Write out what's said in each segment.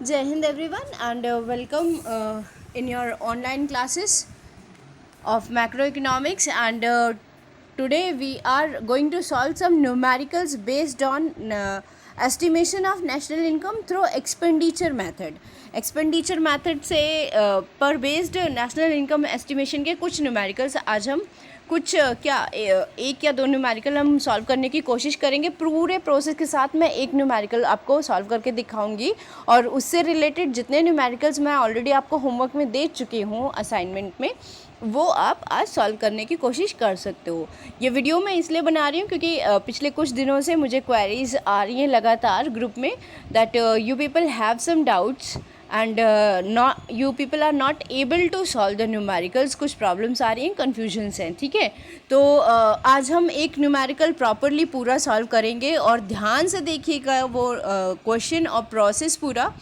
Jai Hind everyone and welcome in your online classes of macroeconomics and today we are going to solve some numericals based on estimation of national income through expenditure method. Expenditure method से पर based national income estimation के कुछ numericals आज हम कुछ एक या दो न्यूमेरिकल हम सॉल्व करने की कोशिश करेंगे। पूरे प्रोसेस के साथ मैं एक न्यूमेरिकल आपको सॉल्व करके दिखाऊंगी और उससे रिलेटेड जितने न्यूमेरिकल्स मैं ऑलरेडी आपको होमवर्क में दे चुकी हूँ असाइनमेंट में, वो आप आज सॉल्व करने की कोशिश कर सकते हो। ये वीडियो मैं इसलिए बना रही हूँ क्योंकि पिछले कुछ दिनों से मुझे क्वेरीज आ रही हैं लगातार ग्रुप में that you people have some doubts and not you people are not able to solve the numericals. कुछ प्रॉब्लम्स आ रही हैं, कन्फ्यूजन्स हैं, ठीक है। तो आज हम एक न्यूमेरिकल प्रॉपरली पूरा सॉल्व करेंगे और ध्यान से देखिएगा वो क्वेश्चन और प्रोसेस पूरा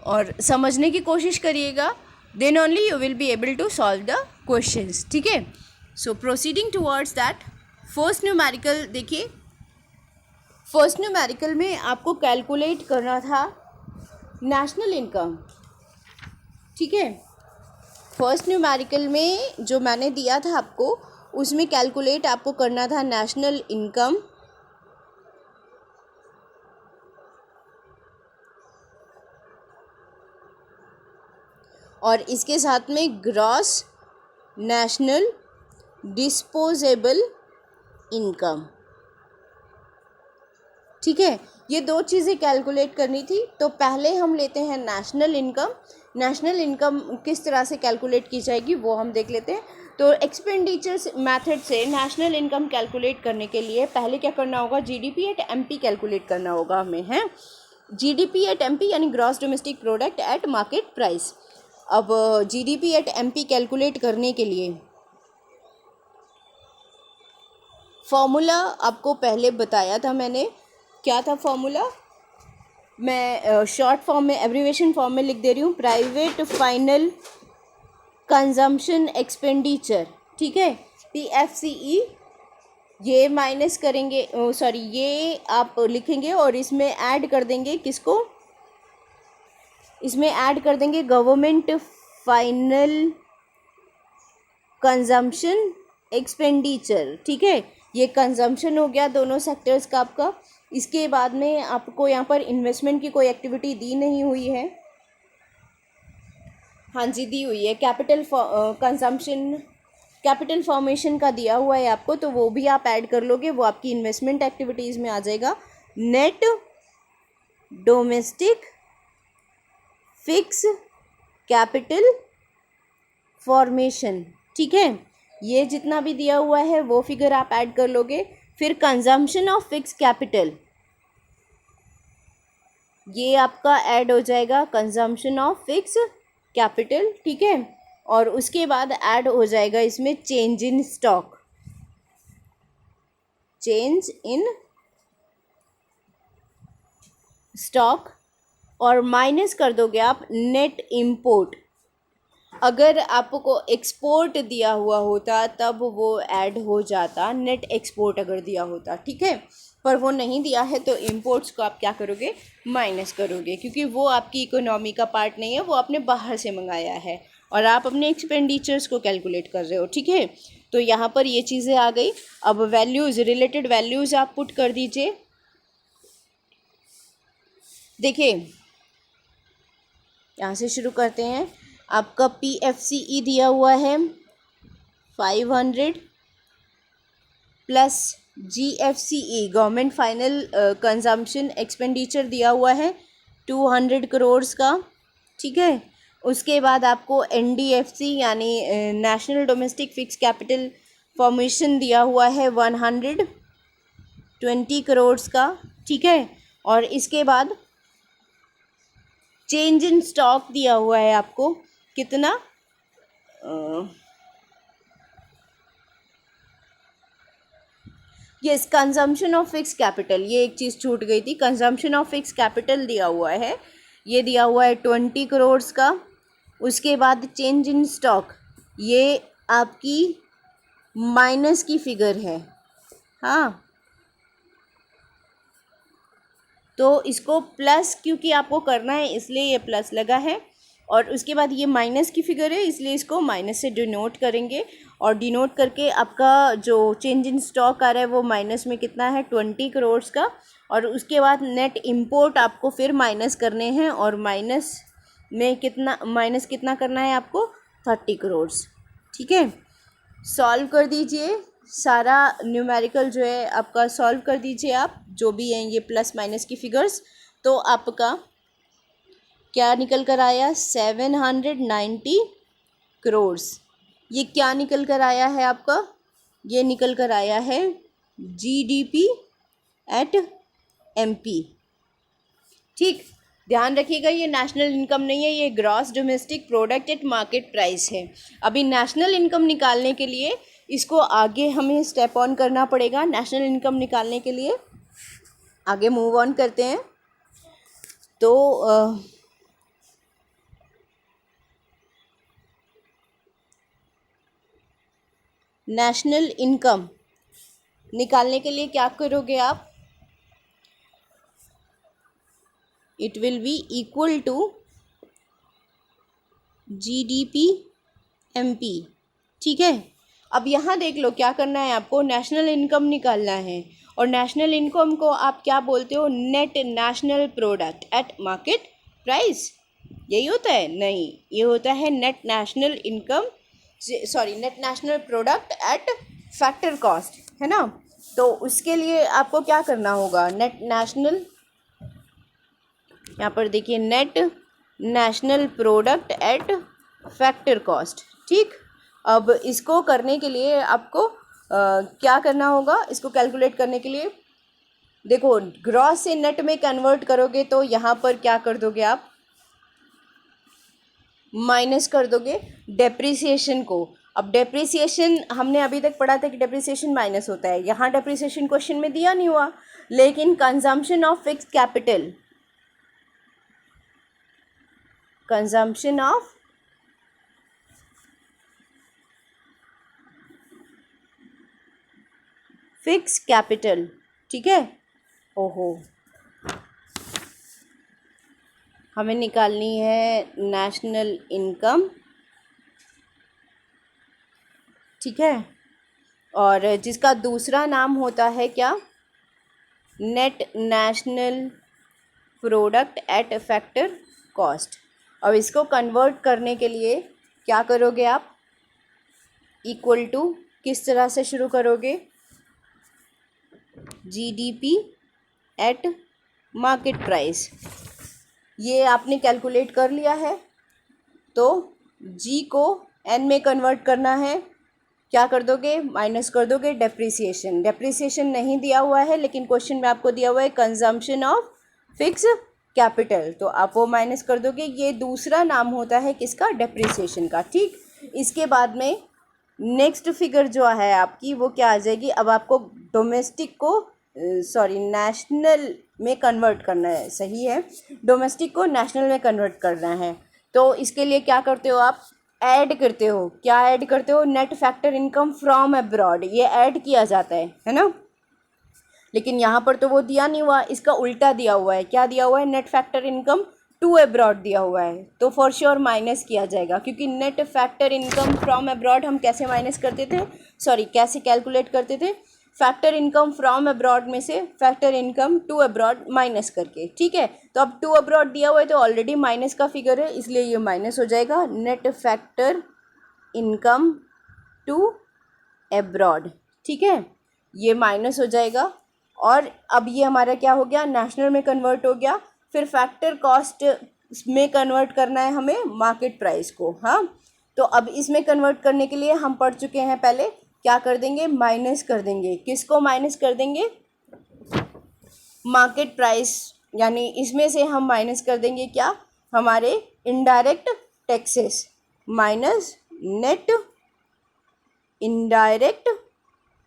और समझने की कोशिश करिएगा, then only you will be able to solve the questions, ठीक है। so proceeding towards that, first numerical देखिए। फर्स्ट न्यूमेरिकल में आपको कैलकुलेट करना था नेशनल इनकम, ठीक है। फर्स्ट न्यूमेरिकल में जो मैंने दिया था आपको, उसमें कैलकुलेट आपको करना था नेशनल इनकम और इसके साथ में ग्रॉस नेशनल डिस्पोजेबल इनकम, ठीक है। ये दो चीज़ें कैलकुलेट करनी थी। तो पहले हम लेते हैं नेशनल इनकम। नेशनल इनकम किस तरह से कैलकुलेट की जाएगी वो हम देख लेते हैं। तो एक्सपेंडिचर मेथड से नेशनल इनकम कैलकुलेट करने के लिए पहले क्या करना होगा, जीडीपी एट एमपी कैलकुलेट करना होगा हमें, है। जीडीपी एट एमपी यानी gross domestic product at market price. अब जीडीपी एट एमपी कैलकुलेट करने के लिए फॉर्मूला आपको पहले बताया था मैंने। क्या था फॉर्मूला, मैं शॉर्ट फॉर्म में एब्रीवेशन फॉर्म में लिख दे रही हूँ। प्राइवेट फाइनल कंजम्पशन एक्सपेंडिचर, ठीक है, PFCE। ये माइनस करेंगे, सॉरी ये आप लिखेंगे और इसमें ऐड कर देंगे किसको, इसमें ऐड कर देंगे गवर्नमेंट फाइनल कंजम्पशन एक्सपेंडिचर, ठीक है। ये कंजम्पशन हो गया दोनों सेक्टर्स का आपका। इसके बाद में आपको यहाँ पर इन्वेस्टमेंट की कोई एक्टिविटी दी नहीं हुई है, हाँ जी दी हुई है। कैपिटल कंजम्पशन कैपिटल फॉर्मेशन का दिया हुआ है आपको, तो वो भी आप ऐड कर लोगे, वो आपकी इन्वेस्टमेंट एक्टिविटीज़ में आ जाएगा। Net domestic fix capital formation, ठीक है। ये जितना भी दिया हुआ है वो फिगर आप ऐड कर लोगे। फिर कंजम्पशन ऑफ फिक्स कैपिटल, ये आपका ऐड हो जाएगा कंजम्पशन ऑफ फिक्स कैपिटल, ठीक है। और उसके बाद ऐड हो जाएगा इसमें change in stock, change in stock, और माइनस कर दोगे आप नेट इम्पोर्ट। अगर आपको एक्सपोर्ट दिया हुआ होता तब वो ऐड हो जाता, नेट एक्सपोर्ट अगर दिया होता, ठीक है। पर वो नहीं दिया है तो इम्पोर्ट्स को आप क्या करोगे, माइनस करोगे, क्योंकि वो आपकी इकोनॉमी का पार्ट नहीं है, वो आपने बाहर से मंगाया है और आप अपने एक्सपेंडिचर्स को कैलकुलेट कर रहे हो, ठीक है। तो यहाँ पर ये चीज़ें आ गई। अब वैल्यूज़, रिलेटेड वैल्यूज़ आप पुट कर दीजिए। देखिए यहाँ से शुरू करते हैं। आपका PFCE दिया हुआ है 500 plus GFCE government final consumption expenditure दिया हुआ है 200 करोड़ का, ठीक है। उसके बाद आपको NDFC यानी national domestic fix capital formation दिया हुआ है 120 करोड़ का, ठीक है। और इसके बाद चेंज इन स्टॉक दिया हुआ है आपको कितना, yes, consumption of fix capital, ये एक चीज़ छूट गई थी। कंजम्पशन ऑफ फिक्स कैपिटल दिया हुआ है, ये दिया हुआ है 20 करोड़ का। उसके बाद चेंज इन स्टॉक, ये आपकी माइनस की फिगर है, हाँ। तो इसको प्लस क्योंकि आपको करना है इसलिए ये प्लस लगा है, और उसके बाद ये माइनस की फिगर है इसलिए इसको माइनस से डिनोट करेंगे, और डिनोट करके आपका जो चेंज इन स्टॉक आ रहा है वो माइनस में कितना है 20 करोड़ का, और उसके बाद नेट इंपोर्ट आपको फिर माइनस करने हैं, और माइनस में कितना करना है आपको 30 करोड़। ठीक है, सॉल्व कर दीजिए सारा न्यूमेरिकल जो है आपका, सॉल्व कर दीजिए आप जो भी हैं ये प्लस माइनस की फिगर्स। तो आपका क्या निकल कर आया 790 करोड़। ये क्या निकल कर आया है आपका, ये निकल कर आया है जीडीपी एट एमपी। ठीक, ध्यान रखिएगा ये नेशनल इनकम नहीं है, ये gross domestic product at market price है। अभी नेशनल इनकम निकालने के लिए इसको आगे हमें स्टेप ऑन करना पड़ेगा। नेशनल इनकम निकालने के लिए आगे मूव ऑन करते हैं। तो नेशनल इनकम निकालने के लिए क्या करोगे आप, it will be equal to GDP MP. ठीक है, अब यहाँ देख लो क्या करना है आपको, नेशनल इनकम निकालना है, और नेशनल इनकम को आप क्या बोलते हो, net national product at market price. यही होता है? नहीं, ये होता है net national income, sorry net national product at factor cost, है ना। तो उसके लिए आपको क्या करना होगा, नेट नेशनल, यहाँ पर देखिए net national product at factor cost. ठीक, अब इसको करने के लिए आपको क्या करना होगा, इसको कैलकुलेट करने के लिए देखो ग्रॉस से नेट में कन्वर्ट करोगे तो यहाँ पर क्या कर दोगे आप, माइनस कर दोगे डेप्रिसिएशन को। अब डेप्रिसिएशन हमने अभी तक पढ़ा था कि डेप्रिसिएशन माइनस होता है, यहाँ डेप्रिसिएशन क्वेश्चन में दिया नहीं हुआ, लेकिन consumption of fixed capital, consumption of fix capital. ठीक है, ओहो, हमें निकालनी है नेशनल इनकम। ठीक है, और जिसका दूसरा नाम होता है क्या, net national product at factor cost. अब इसको कन्वर्ट करने के लिए क्या करोगे आप, इक्वल टू किस तरह से शुरू करोगे, जीडीपी एट मार्केट प्राइस। ये आपने कैलकुलेट कर लिया है, तो जी को एन में कन्वर्ट करना है, क्या कर दोगे, माइनस कर दोगे डेप्रिसिएशन। डेप्रिसिएशन नहीं दिया हुआ है लेकिन क्वेश्चन में आपको दिया हुआ है कंजम्पशन ऑफ फिक्स कैपिटल, तो आप वो माइनस कर दोगे। ये दूसरा नाम होता है किसका, डेप्रिसिएशन का। ठीक, इसके बाद में नेक्स्ट फिगर जो है आपकी वो क्या आ जाएगी, अब आपको डोमेस्टिक को सॉरी नेशनल में कन्वर्ट करना है, सही है, डोमेस्टिक को नेशनल में कन्वर्ट करना है। तो इसके लिए क्या करते हो आप, ऐड करते हो, क्या ऐड करते हो, net factor income from abroad, ये ऐड किया जाता है ना। लेकिन यहाँ पर तो वो दिया नहीं हुआ, इसका उल्टा दिया हुआ है, क्या दिया हुआ है, net factor income to abroad दिया हुआ है, तो फॉर श्योर माइनस किया जाएगा, क्योंकि net factor income from abroad हम कैसे माइनस करते थे, सॉरी कैसे कैलकुलेट करते थे, फैक्टर इनकम फ्रॉम अब्रॉड में से factor income to abroad minus करके। ठीक है, तो अब टू अब्रॉड दिया हुआ है तो ऑलरेडी माइनस का फिगर है, इसलिए ये माइनस हो जाएगा, net factor income to abroad. ठीक है, ये माइनस हो जाएगा, और अब ये हमारा क्या हो गया, नेशनल में कन्वर्ट हो गया। फिर फैक्टर कॉस्ट में कन्वर्ट करना है हमें मार्केट प्राइस को। हाँ, तो अब इसमें कन्वर्ट करने के लिए हम पढ़ चुके हैं पहले, क्या कर देंगे, माइनस कर देंगे, किसको माइनस कर देंगे, मार्केट प्राइस, यानी इसमें से हम माइनस कर देंगे क्या, हमारे indirect taxes, minus net indirect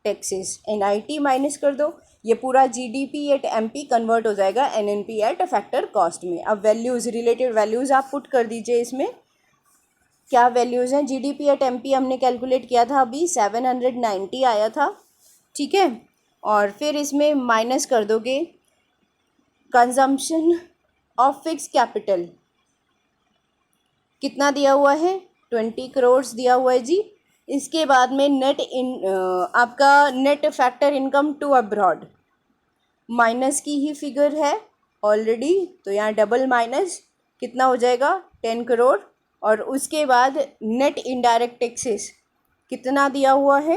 taxes, NIT minus कर दो, ये पूरा जीडीपी एट एमपी कन्वर्ट हो जाएगा एनएनपी एट फैक्टर कॉस्ट में। अब वैल्यूज़, रिलेटेड वैल्यूज़ आप पुट कर दीजिए इसमें, क्या वैल्यूज़ हैं, जीडीपी एट एमपी हमने कैलकुलेट किया था अभी 790 आया था। ठीक है, और फिर इसमें माइनस कर दोगे कंजम्पशन ऑफ फिक्स कैपिटल कितना दिया हुआ है, 20 करोड़ दिया हुआ है जी। इसके बाद में आपका net factor income to abroad minus की ही फिगर है ऑलरेडी, तो यहाँ डबल माइनस कितना हो जाएगा, 10 करोड़। और उसके बाद नेट इनडायरेक्ट टैक्सेस कितना दिया हुआ है,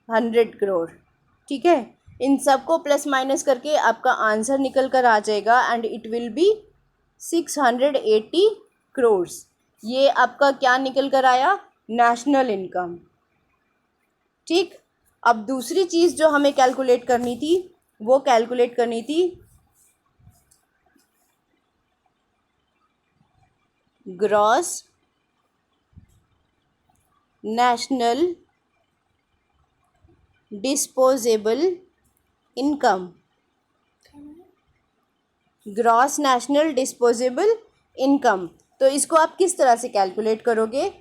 100 करोड़। ठीक है, इन सबको प्लस माइनस करके आपका आंसर निकल कर आ जाएगा and it will B 680 crore. ये आपका क्या निकल कर आया, नेशनल इनकम। ठीक, अब दूसरी चीज़ जो हमें कैलकुलेट करनी थी वो कैलकुलेट करनी थी gross national disposable income. Gross national disposable income, तो इसको आप किस तरह से कैलकुलेट करोगे,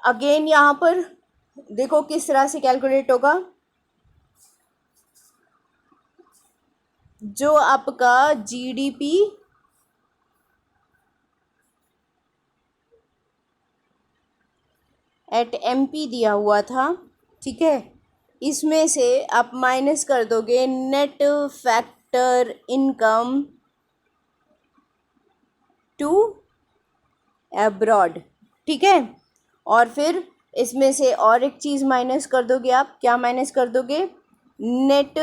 अगेन यहाँ पर देखो किस तरह से कैलकुलेट होगा। जो आपका जीडीपी एट एमपी दिया हुआ था, ठीक है, इसमें से आप माइनस कर दोगे net factor income to abroad. ठीक है, और फिर इसमें से और एक चीज़ माइनस कर दोगे आप, क्या माइनस कर दोगे, net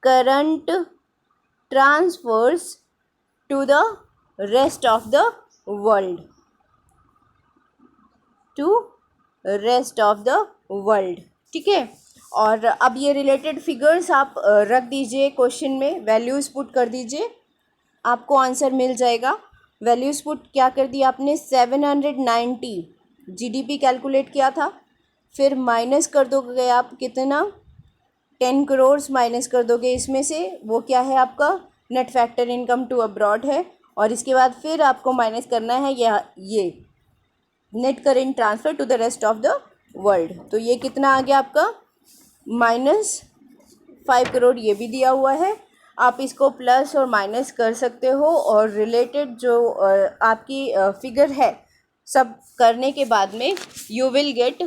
current transfers to the rest of the world, to rest of the world. ठीक है, और अब ये रिलेटेड फिगर्स आप रख दीजिए क्वेश्चन में, वैल्यूज़ पुट कर दीजिए, आपको आंसर मिल जाएगा। वैल्यूज़ पुट क्या कर दिया आपने, 790 जीडीपी कैलकुलेट किया था, फिर माइनस कर दोगे आप कितना, 10 करोड़ माइनस कर दोगे इसमें से, वो क्या है आपका net factor income to abroad है। और इसके बाद फिर आपको माइनस करना है ये net current transfer to the rest of the world, तो ये कितना आ गया आपका, -5 करोड़ ये भी दिया हुआ है। आप इसको प्लस और माइनस कर सकते हो, और रिलेटेड जो आपकी फिगर है सब करने के बाद में you will get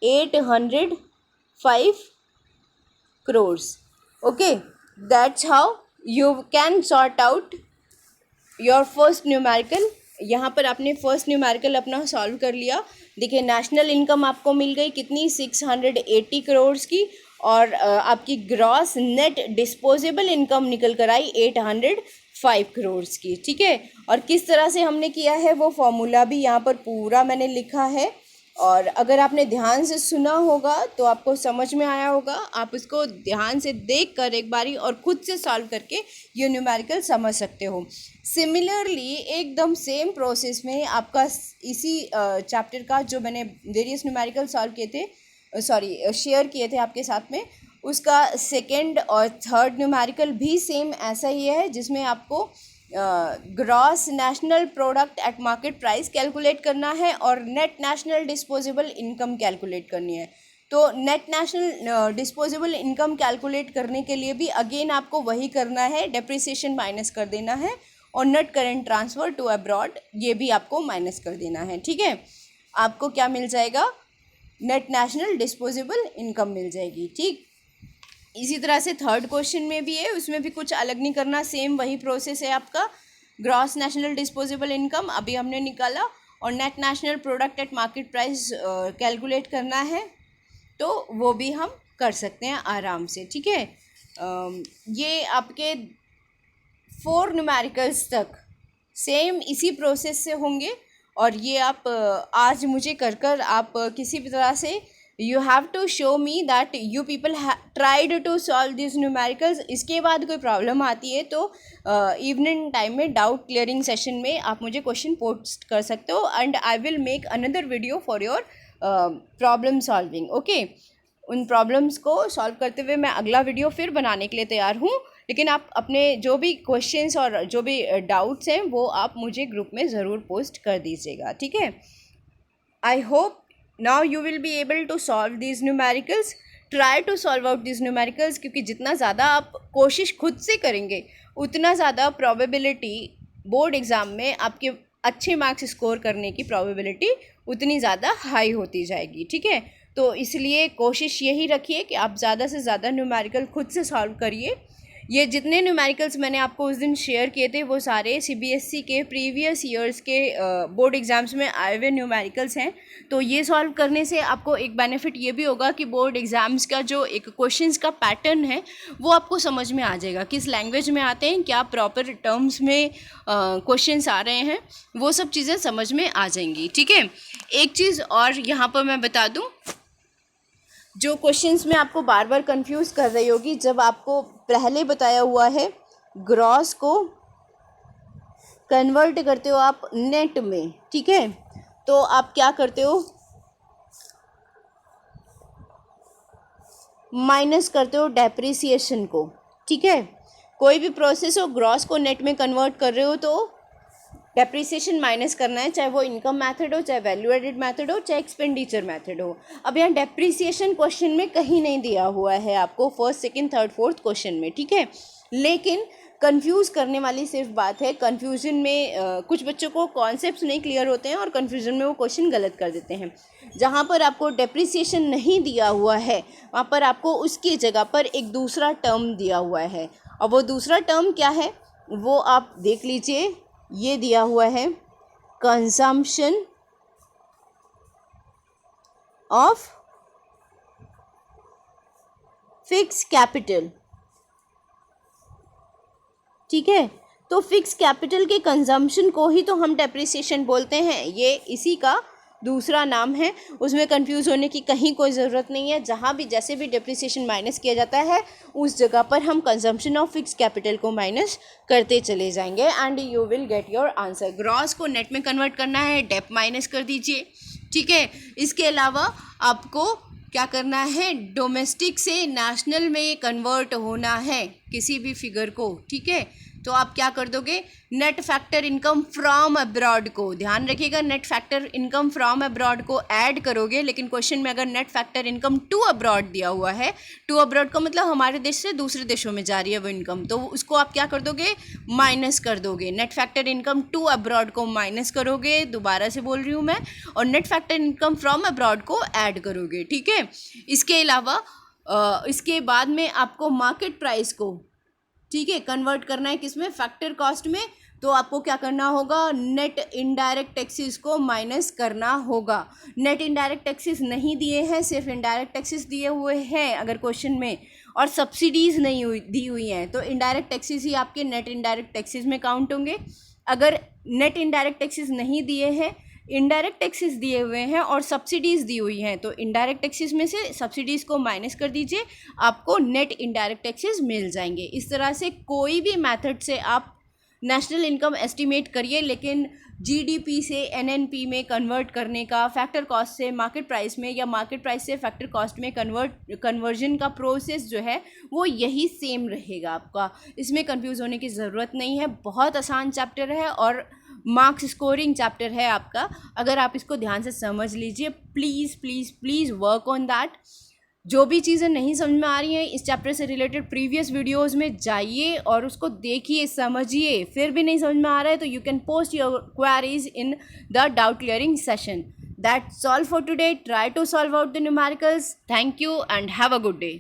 805 crore. Okay, that's how you can sort out your first numerical. यहाँ पर आपने फर्स्ट न्यूमेरिकल अपना सॉल्व कर लिया। देखिए, नेशनल इनकम आपको मिल गई कितनी, 680 करोड़ की, और आपकी ग्रॉस नेट डिस्पोजेबल इनकम निकल कर आई 805 करोड़ की। ठीक है, और किस तरह से हमने किया है वो फॉर्मूला भी यहाँ पर पूरा मैंने लिखा है, और अगर आपने ध्यान से सुना होगा तो आपको समझ में आया होगा। आप उसको ध्यान से देख कर एक बारी और खुद से सॉल्व करके ये न्यूमेरिकल समझ सकते हो। सिमिलरली एकदम सेम प्रोसेस में आपका इसी चैप्टर का जो मैंने वेरियस न्यूमेरिकल सॉल्व किए थे, शेयर किए थे आपके साथ में, उसका सेकंड और थर्ड न्यूमेरिकल भी सेम ऐसा ही है, जिसमें आपको gross national product at market price calculate करना है और net national disposable income calculate करनी है। तो net national disposable income calculate करने के लिए भी अगेन आपको वही करना है, डेप्रिसिएशन माइनस कर देना है, और net current transfer to abroad ये भी आपको माइनस कर देना है। ठीक है, आपको क्या मिल जाएगा, नेट नेशनल डिस्पोजेबल इनकम मिल जाएगी। ठीक, इसी तरह से थर्ड क्वेश्चन में भी है, उसमें भी कुछ अलग नहीं करना, सेम वही प्रोसेस है आपका। ग्रॉस नेशनल डिस्पोजेबल इनकम अभी हमने निकाला, और net national product at market price calculate करना है, तो वो भी हम कर सकते हैं आराम से। ठीक है, ये आपके 4 न्यूमेरिकल्स तक सेम इसी प्रोसेस से होंगे, और ये आप आज मुझे कर आप किसी भी तरह से you have to show me that you people tried to solve this numericals. इसके बाद कोई प्रॉब्लम आती है तो इवनिंग टाइम में डाउट क्लियरिंग सेशन में आप मुझे क्वेश्चन पोस्ट कर सकते हो, and I will make another video for your problem solving. Okay, उन प्रॉब्लम्स को सॉल्व करते हुए मैं अगला वीडियो फिर बनाने के लिए तैयार हूँ, लेकिन आप अपने जो भी क्वेश्चंस और जो भी डाउट्स हैं वो आप मुझे ग्रुप में ज़रूर पोस्ट कर दीजिएगा। ठीक है, I hope now you will be able to solve these numericals. Try to solve out this numericals, क्योंकि जितना ज़्यादा आप कोशिश खुद से करेंगे उतना ज़्यादा प्रोबेबिलिटी बोर्ड एग्ज़ाम में आपके अच्छे मार्क्स स्कोर करने की प्रोबेबिलिटी उतनी ज़्यादा हाई होती जाएगी, ठीक है। तो इसलिए कोशिश यही रखिए कि आप ज़्यादा से ज़्यादा न्यूमेरिकल खुद से सॉल्व करिए। ये जितने न्यूमेरिकल्स मैंने आपको उस दिन शेयर किए थे वो सारे सीबीएसई के प्रीवियस ईयर्स के बोर्ड एग्ज़ाम्स में आए हुए न्यूमेरिकल्स हैं। तो ये सॉल्व करने से आपको एक बेनिफिट ये भी होगा कि बोर्ड एग्ज़ाम्स का जो एक क्वेश्चंस का पैटर्न है वो आपको समझ में आ जाएगा, किस लैंग्वेज में आते हैं, क्या प्रॉपर टर्म्स में क्वेश्चंस आ रहे हैं, वो सब चीज़ें समझ में आ जाएंगी, ठीक है। एक चीज़ और यहाँ पर मैं बता दूँ, जो क्वेश्चंस में आपको बार बार कंफ्यूज कर रही होगी, जब आपको पहले बताया हुआ है ग्रॉस को कन्वर्ट करते हो आप नेट में, ठीक है, तो आप क्या करते हो, माइनस करते हो डेप्रिसिएशन को, ठीक है। कोई भी प्रोसेस हो, ग्रॉस को नेट में कन्वर्ट कर रहे हो तो डेप्रिसिएशन माइनस करना है, चाहे वो इनकम मेथड हो, चाहे वैल्यू एडेड मेथड हो, चाहे एक्सपेंडिचर मेथड हो। अब यहाँ डेप्रिसिएशन क्वेश्चन में कहीं नहीं दिया हुआ है आपको, first second third fourth question में, ठीक है। लेकिन कंफ्यूज करने वाली सिर्फ बात है, कंफ्यूजन में कुछ बच्चों को कॉन्सेप्ट्स नहीं क्लियर होते हैं और कंफ्यूजन में वो क्वेश्चन गलत कर देते हैं। जहाँ पर आपको डेप्रिसिएशन नहीं दिया हुआ है वहाँ पर आपको उसकी जगह पर एक दूसरा टर्म दिया हुआ है, और वो दूसरा टर्म क्या है वो आप देख लीजिए। ये दिया हुआ है कंजम्पशन ऑफ फिक्स कैपिटल, ठीक है। तो फिक्स कैपिटल के कंजम्पशन को ही तो हम डेप्रिसिएशन बोलते हैं, ये इसी का दूसरा नाम है। उसमें कंफ्यूज होने की कहीं कोई ज़रूरत नहीं है, जहाँ भी जैसे भी डेप्रिसिएशन माइनस किया जाता है उस जगह पर हम कंजम्पशन ऑफ फिक्स कैपिटल को माइनस करते चले जाएंगे and you will get your answer. Gross को नेट में कन्वर्ट करना है, डेप माइनस कर दीजिए, ठीक है। इसके अलावा आपको क्या करना है, डोमेस्टिक से नेशनल में कन्वर्ट होना है किसी भी फिगर को, ठीक है। तो आप क्या कर दोगे, net factor income from abroad को, ध्यान रखिएगा, net factor income from abroad को ऐड करोगे। लेकिन क्वेश्चन में अगर net factor income to abroad दिया हुआ है, टू अब्रॉड का मतलब हमारे देश से दूसरे देशों में जा रही है वो इनकम, तो उसको आप क्या कर दोगे, माइनस कर दोगे। Net factor income to abroad को माइनस करोगे, दोबारा से बोल रही हूँ मैं, और net factor income from abroad को ऐड करोगे, ठीक है। इसके अलावा इसके बाद में आपको मार्केट प्राइस को, ठीक है, कन्वर्ट करना है किसमें, फैक्टर कॉस्ट में। तो आपको क्या करना होगा, नेट इनडायरेक्ट टैक्सेस को माइनस करना होगा। नेट इनडायरेक्ट टैक्सेस नहीं दिए हैं, सिर्फ इनडायरेक्ट टैक्सेस दिए हुए हैं अगर क्वेश्चन में, और सब्सिडीज़ नहीं दी हुई हैं, तो इनडायरेक्ट टैक्सेस ही आपके नेट इनडायरेक्ट टैक्सेस में काउंट होंगे। अगर नेट इनडायरेक्ट टैक्सेस नहीं दिए हैं, इनडायरेक्ट टैक्सेस दिए हुए हैं और सब्सिडीज़ दी हुई हैं, तो इनडायरेक्ट टैक्सेस में से सब्सिडीज़ को माइनस कर दीजिए, आपको नेट इनडायरेक्ट टैक्सेस मिल जाएंगे। इस तरह से कोई भी मेथड से आप नेशनल इनकम एस्टिमेट करिए, लेकिन जीडीपी से एनएनपी में कन्वर्ट करने का, फैक्टर कॉस्ट से मार्केट प्राइस में या मार्केट प्राइस से फैक्टर कॉस्ट में कन्वर्जन का प्रोसेस जो है वो यही सेम रहेगा आपका। इसमें कंफ्यूज होने की ज़रूरत नहीं है, बहुत आसान चैप्टर है और मार्क्स स्कोरिंग चैप्टर है आपका। अगर आप इसको ध्यान से समझ लीजिए, please please please work on that. जो भी चीज़ें नहीं समझ में आ रही हैं इस चैप्टर से रिलेटेड प्रीवियस वीडियोस में जाइए और उसको देखिए, समझिए। फिर भी नहीं समझ में आ रहा है तो you can post your queries in the doubt clearing session. That's all for today. Try to solve out the numericals. Thank you and have a good day.